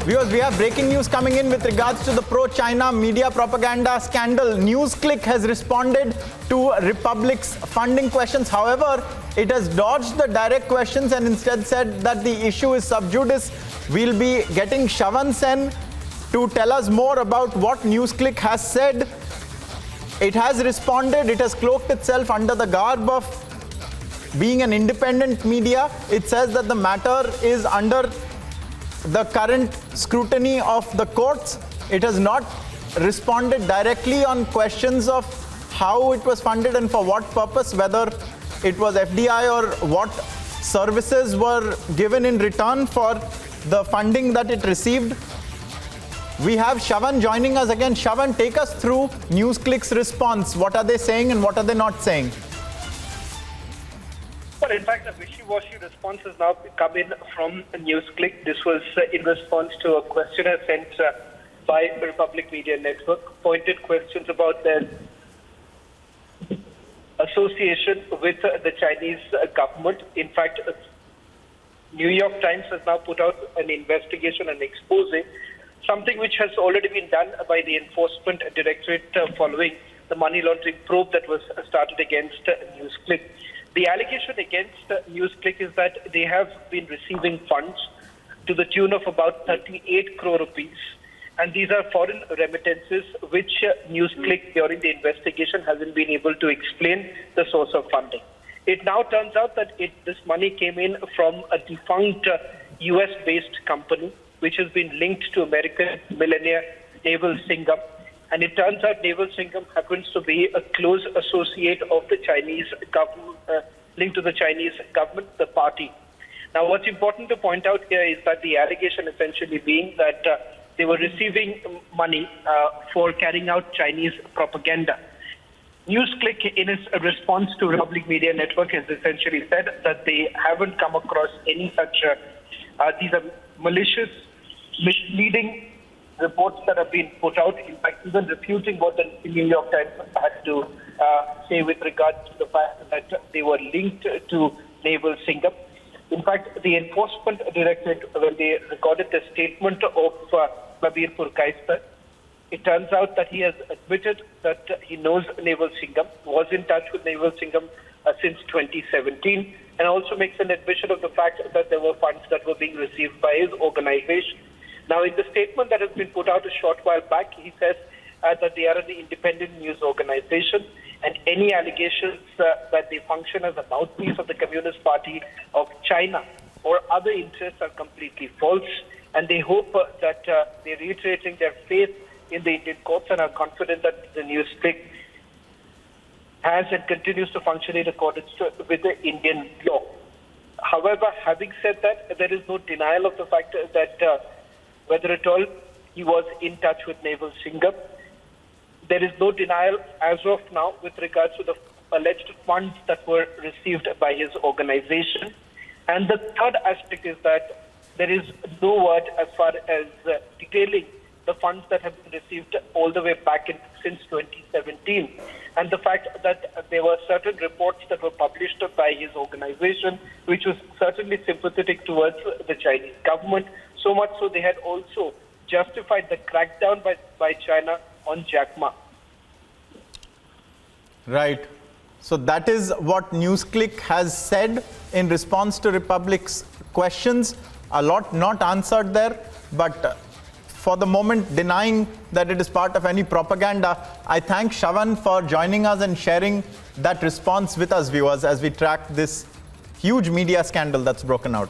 Viewers, we have breaking news coming in with regards to the pro-China media propaganda scandal. NewsClick has responded to Republic's funding questions. However, it has dodged the direct questions and instead said that the issue is subjudice. We'll be getting Shravan Sen to tell us more about what NewsClick has said. It has responded. It has cloaked itself under the garb of being an independent media. It says that the matter is under the current scrutiny of the courts. It has not responded directly on questions of how it was funded and for what purpose, whether it was FDI or what services were given in return for the funding that it received. We have Shravan joining us again. Shravan, take us through NewsClick's response. What are they saying and what are they not saying? Well, in fact, a wishy-washy response has now come in from NewsClick. This was in response to a questionnaire sent by the Republic Media Network, pointed questions about their association with the Chinese government. In fact, New York Times has now put out an investigation and expose, something which has already been done by the Enforcement Directorate following the money laundering probe that was started against NewsClick. The allegation against NewsClick is that they have been receiving funds to the tune of about 38 crore rupees. And these are foreign remittances which NewsClick during the investigation hasn't been able to explain the source of funding. It now turns out that this money came in from a defunct US-based company which has been linked to American millionaire Naval Singham. And it turns out Naval Singham happens to be a close associate of the Chinese government, linked to the Chinese government, the party. Now, what's important to point out here is that the allegation essentially being that they were receiving money for carrying out Chinese propaganda. NewsClick, in its response to Republic Media Network, has essentially said that they haven't come across any such, these are malicious, misleading reports that have been put out, in fact, even refuting what the New York Times had to say with regard to the fact that they were linked to Naval Singham. In fact, the Enforcement Directorate, when they recorded the statement of Prabir Purkaister, it turns out that he has admitted that he knows Naval Singham, was in touch with Naval Singham since 2017, and also makes an admission of the fact that there were funds that were being received by his organization. Now, in the statement that has been put out a short while back, he says that they are an independent news organization, and any allegations that they function as a mouthpiece of the Communist Party of China or other interests are completely false. And they hope that they're reiterating their faith in the Indian courts and are confident that the NewsClick has and continues to function in accordance with the Indian law. However, having said that, there is no denial of the fact that whether at all he was in touch with Naval Singham. There is no denial as of now with regards to the alleged funds that were received by his organization. And the third aspect is that there is no word as far as detailing the funds that have been received all the way back since 2017. And the fact that there were certain reports that were published by his organization, which was certainly sympathetic towards the Chinese government, so much so they had also justified the crackdown by China on Jack Ma. Right. So that is what NewsClick has said in response to Republic's questions. A lot not answered there, but for the moment denying that it is part of any propaganda. I thank Shravan for joining us and sharing that response with us, viewers, as we track this huge media scandal that's broken out.